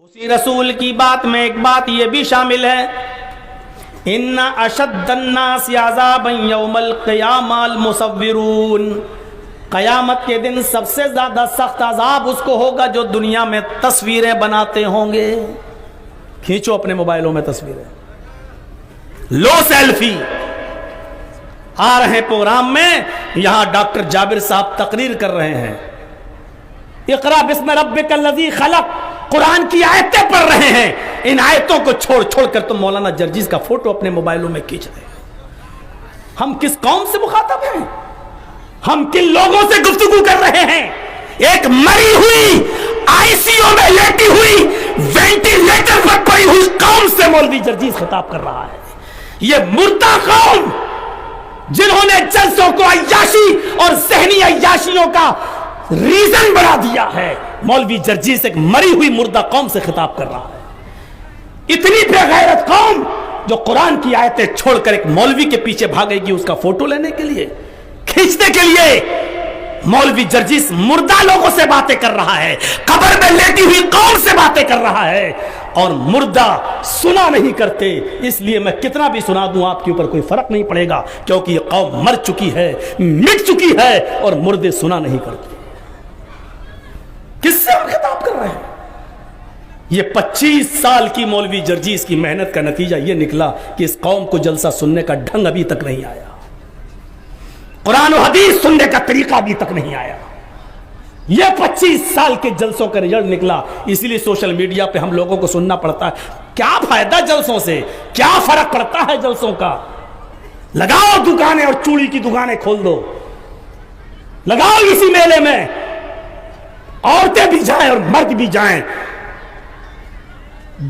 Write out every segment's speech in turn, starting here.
اسی رسول کی بات میں ایک بات یہ بھی شامل ہے، ان اشد الناس عذابا یوم القیامہ المصورون، قیامت کے دن سب سے زیادہ سخت عذاب اس کو ہوگا جو دنیا میں تصویریں بناتے ہوں گے۔ کھینچو اپنے موبائلوں میں تصویریں، لو سیلفی۔ آ رہے پروگرام میں یہاں ڈاکٹر جابر صاحب تقریر کر رہے ہیں، اقرا بسم ربک الذی خلق، قرآن کی آیتیں پڑھ رہے ہیں، ان آیتوں کو چھوڑ چھوڑ کر تم مولانا جرجیز کا فوٹو اپنے موبائلوں میں کھینچ رہے ہیں۔ ہم کس قوم سے مخاطب ہیں؟ ہم کن لوگوں سے گفتگو کر رہے ہیں؟ ایک مری ہوئی آئی سی یو میں لیٹی ہوئی وینٹیلیٹر پر پڑی ہوئی قوم سے مولوی جرجیز خطاب کر رہا ہے۔ یہ مردہ قوم جنہوں نے جلسوں کو عیاشی اور ذہنی عیاشیوں کا ریزن بنا دیا ہے، مولوی جرجیز ایک مری ہوئی مردہ قوم سے خطاب کر رہا ہے۔ اتنی بے غیرت قوم جو قرآن کی آیتیں چھوڑ کر ایک مولوی کے پیچھے بھاگے گی اس کا فوٹو لینے کے لیے، کھینچنے کے لیے۔ مولوی جرجیز مردہ لوگوں سے باتیں کر رہا ہے، قبر میں لیٹی ہوئی قوم سے باتیں کر رہا ہے، اور مردہ سنا نہیں کرتے۔ اس لیے میں کتنا بھی سنا دوں آپ کے اوپر کوئی فرق نہیں پڑے گا، کیونکہ یہ قوم مر چکی ہے، مٹ چکی ہے، اور مردے سنا نہیں کرتے۔ کس سے ہم خطاب کر رہے ہیں؟ یہ 25 سال کی مولوی جرجیز کی محنت کا نتیجہ یہ نکلا کہ اس قوم کو جلسہ سننے کا ڈھنگ ابھی تک نہیں آیا، قرآن و حدیث سننے کا طریقہ ابھی تک نہیں آیا۔ یہ 25 سال کے جلسوں کا رزلٹ نکلا، اسی لیے سوشل میڈیا پہ ہم لوگوں کو سننا پڑتا ہے۔ کیا فائدہ جلسوں سے؟ کیا فرق پڑتا ہے جلسوں کا؟ لگاؤ دکانیں اور چوڑی کی دکانیں کھول دو، لگاؤ اسی میلے میں، عورتیں بھی جائیں اور مرد بھی جائیں،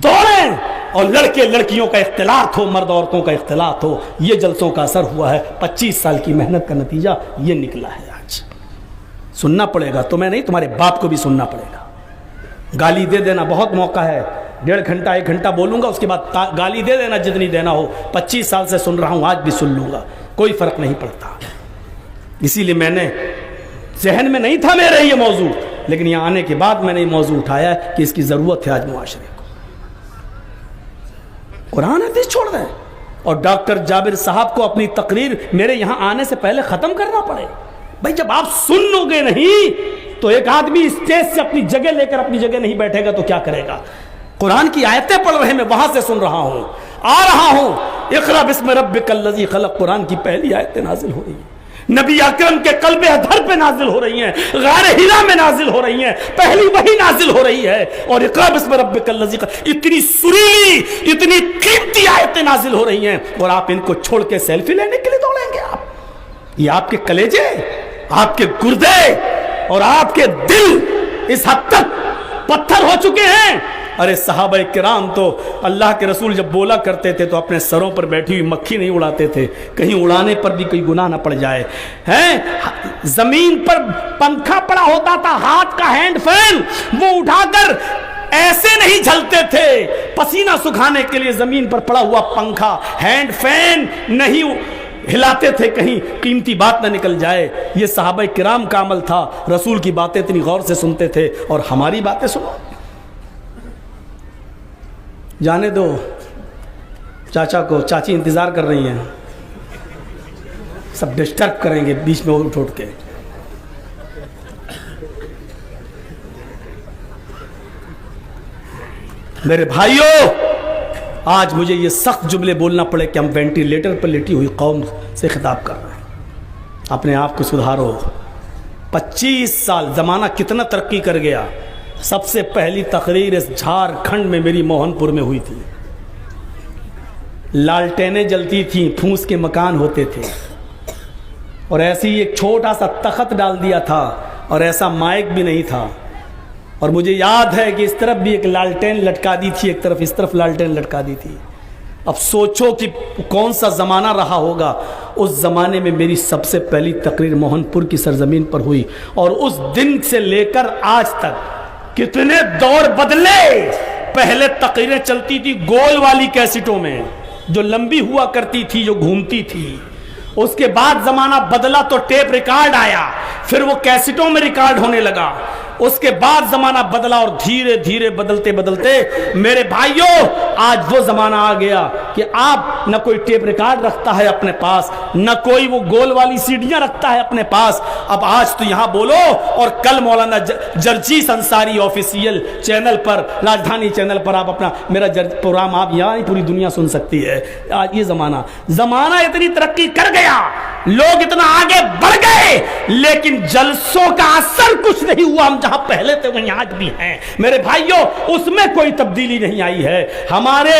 دوڑیں، اور لڑکے لڑکیوں کا اختلاط ہو، مرد عورتوں کا اختلاط ہو۔ یہ جلسوں کا اثر ہوا ہے، 25 سال کی محنت کا نتیجہ یہ نکلا ہے۔ آج سننا پڑے گا، تمہیں نہیں تمہارے باپ کو بھی سننا پڑے گا۔ گالی دے دینا، بہت موقع ہے، 1.5 گھنٹہ 1 گھنٹہ بولوں گا، اس کے بعد گالی دے دینا جتنی دینا ہو۔ 25 سال سے سن رہا ہوں، آج بھی سن لوں گا، کوئی فرق نہیں پڑتا۔ اسی لیے میں نے ذہن میں نہیں تھا میرے یہ موضوع، لیکن یہاں آنے کے بعد میں نے یہ موضوع اٹھایا کہ اس کی ضرورت ہے آج معاشرے کو۔ قرآن حدیث چھوڑ دیں اور ڈاکٹر جابر صاحب کو اپنی تقریر میرے یہاں آنے سے پہلے ختم کرنا پڑے۔ بھائی جب آپ سن لو گے نہیں تو ایک آدمی اسٹیج سے اپنی جگہ لے کر اپنی جگہ نہیں بیٹھے گا تو کیا کرے گا؟ قرآن کی آیتیں پڑھ رہے ہیں، میں وہاں سے سن رہا ہوں، آ رہا ہوں، اقرا بسم ربک الذی خلق، قرآن کی پہلی آیتیں نازل ہو رہی ہیں، نبی اکرم کے قلب ادھر پہ نازل ہو رہی ہیں، غار ہرا میں نازل ہو رہی ہیں، پہلی وحی نازل ہو رہی ہے، اور اقرا بسم ربک الذی، اتنی سریلی اتنی قیمتی آیتیں نازل ہو رہی ہیں، اور آپ ان کو چھوڑ کے سیلفی لینے کے لیے دوڑیں گے؟ آپ یہ آپ کے کلیجے، آپ کے گردے اور آپ کے دل اس حد تک پتھر ہو چکے ہیں۔ ارے صحابہ کرام تو اللہ کے رسول جب بولا کرتے تھے تو اپنے سروں پر بیٹھی ہوئی مکھی نہیں اڑاتے تھے، کہیں اڑانے پر بھی کوئی گناہ نہ پڑ جائے۔ زمین پر پنکھا پڑا ہوتا تھا، ہاتھ کا ہینڈ فین، وہ اٹھا کر ایسے نہیں جھلتے تھے، پسینہ سکھانے کے لیے زمین پر پڑا ہوا پنکھا ہینڈ فین نہیں ہلاتے تھے کہیں قیمتی بات نہ نکل جائے۔ یہ صحابہ کرام کا عمل تھا، رسول کی باتیں اتنی غور سے سنتے تھے، اور ہماری باتیں سنو۔ جانے دو چاچا کو، چاچی انتظار کر رہی ہیں، سب ڈسٹرب کریں گے بیچ میں اٹھ کے۔ میرے بھائیوں، آج مجھے یہ سخت جملے بولنا پڑے کہ ہم وینٹیلیٹر پر لیٹی ہوئی قوم سے خطاب کر رہے ہیں۔ اپنے آپ کو سدھارو۔ 25 سال، زمانہ کتنا ترقی کر گیا۔ سب سے پہلی تقریر اس جھارکھنڈ میں میری موہن پور میں ہوئی تھی، لالٹینیں جلتی تھیں، پھوس کے مکان ہوتے تھے، اور ایسی ایک چھوٹا سا تخت ڈال دیا تھا، اور ایسا مائک بھی نہیں تھا، اور مجھے یاد ہے کہ اس طرف بھی ایک لالٹین لٹکا دی تھی، ایک طرف اس طرف لالٹین لٹکا دی تھی۔ اب سوچو کہ کون سا زمانہ رہا ہوگا۔ اس زمانے میں میری سب سے پہلی تقریر موہن پور کی سرزمین پر ہوئی، اور اس دن سے لے کر آج تک کتنے دور بدلے۔ پہلے تقریریں چلتی تھی گول والی کیسٹوں میں، جو لمبی ہوا کرتی تھی، جو گھومتی تھی۔ اس کے بعد زمانہ بدلا تو ٹیپ ریکارڈ آیا، پھر وہ کیسٹوں میں ریکارڈ ہونے لگا۔ اس کے بعد زمانہ بدلا اور دھیرے دھیرے بدلتے بدلتے میرے بھائیوں آج وہ زمانہ آ گیا کہ آپ نہ کوئی ٹیپ ریکارڈ رکھتا ہے اپنے پاس، نہ کوئی وہ گول والی سیڈیاں رکھتا ہے اپنے پاس. اب آج تو یہاں بولو اور کل مولانا جرجیس انصاری آفیشیل چینل پر، راجدھانی چینل پر آپ اپنا میرا پروگرام آپ یہاں پوری دنیا سن سکتی ہے. آج یہ زمانہ اتنی ترقی کر گیا، لوگ اتنا آگے بڑھ گئے، لیکن جلسوں کا اثر کچھ نہیں ہوا. ہم جہاں پہلے تھے وہیں آج بھی ہیں میرے بھائیوں، اس میں کوئی تبدیلی نہیں آئی ہے. ہمارے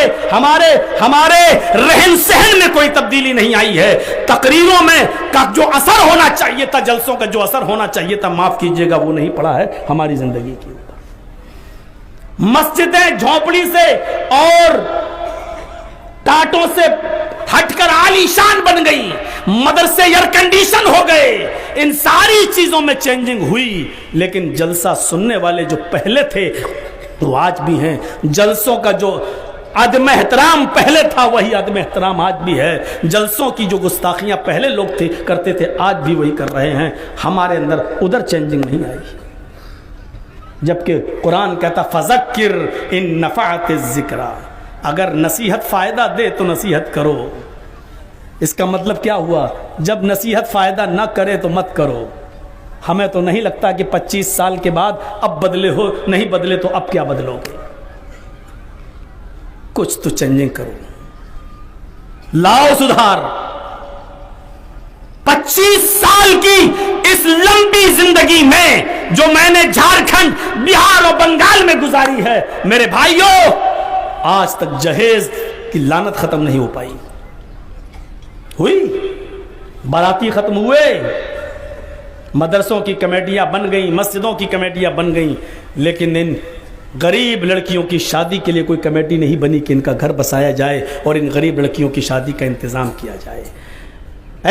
رہن سہن میں کوئی تبدیلی نہیں آئی ہے. تقریروں میں کا جو اثر ہونا چاہیے تھا، جلسوں کا جو اثر ہونا چاہیے تھا، معاف کیجئے گا وہ نہیں پڑا ہے ہماری زندگی کے اوپر. مسجدیں جھونپڑی سے اور ٹاٹوں سے ہٹ کر عالی شان بن گئی، مدرسے ایئر کنڈیشن ہو گئے، ان ساری چیزوں میں چینجنگ ہوئی، لیکن جلسہ سننے والے جو پہلے تھے وہ آج بھی ہیں. جلسوں کا جو عدم احترام پہلے تھا وہی عدم احترام آج بھی ہے. جلسوں کی جو گستاخیاں پہلے لوگ کرتے تھے آج بھی وہی کر رہے ہیں. ہمارے اندر ادھر چینجنگ نہیں آئی، جبکہ قرآن کہتا فذکر ان نفعت الذکریٰ، اگر نصیحت فائدہ دے تو نصیحت کرو. اس کا مطلب کیا ہوا؟ جب نصیحت فائدہ نہ کرے تو مت کرو. ہمیں تو نہیں لگتا کہ 25 سال کے بعد اب بدلے ہو، نہیں بدلے تو اب کیا بدلو گے؟ کچھ تو چینجنگ کرو، لاؤ سدھار. 25 سال کی اس لمبی زندگی میں جو میں نے جھارکھنڈ، بہار اور بنگال میں گزاری ہے میرے بھائیوں، آج تک جہیز کی لعنت ختم نہیں ہو پائی. ہوئی، باراتی ختم ہوئے، مدرسوں کی کمیٹیاں بن گئیں، مسجدوں کی کمیٹیاں بن گئیں، لیکن ان غریب لڑکیوں کی شادی کے لیے کوئی کمیٹی نہیں بنی کہ ان کا گھر بسایا جائے اور ان غریب لڑکیوں کی شادی کا انتظام کیا جائے.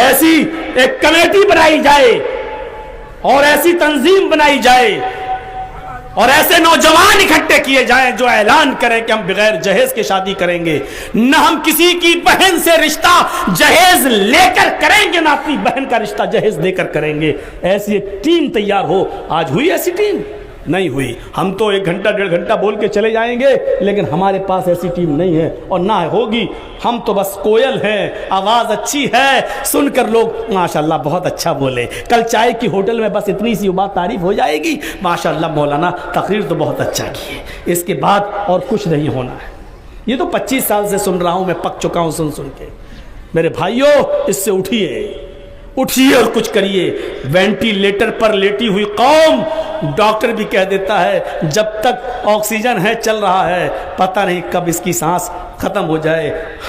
ایسی ایک کمیٹی بنائی جائے اور ایسی تنظیم بنائی جائے اور ایسے نوجوان اکٹھے کیے جائیں جو اعلان کریں کہ ہم بغیر جہیز کے شادی کریں گے، نہ ہم کسی کی بہن سے رشتہ جہیز لے کر کریں گے، نہ اپنی بہن کا رشتہ جہیز دے کر کریں گے. ایسی ایک ٹیم تیار ہو. آج ہوئی ایسی ٹیم؟ نہیں ہوئی. ہم تو 1 گھنٹہ 1.5 گھنٹہ بول کے چلے جائیں گے، لیکن ہمارے پاس ایسی ٹیم نہیں ہے اور نہ ہوگی. ہم تو بس کوئل ہیں، آواز اچھی ہے، سن کر لوگ ماشاءاللہ بہت اچھا بولے. کل چائے کی ہوٹل میں بس اتنی سی بات تعریف ہو جائے گی، ماشاءاللہ مولانا تقریر تو بہت اچھا کی ہے. اس کے بعد اور کچھ نہیں ہونا ہے. یہ تو 25 سال سے سن رہا ہوں میں، پک چکا ہوں سن کے. میرے بھائیوں اس سے اٹھیے اور کچھ کریے. وینٹیلیٹر پر لیٹی ہوئی قوم، ڈاکٹر بھی کہہ دیتا ہے جب تک آکسیجن ہے چل رہا ہے، پتہ نہیں کب اس کی سانس ختم ہو جائے. ہم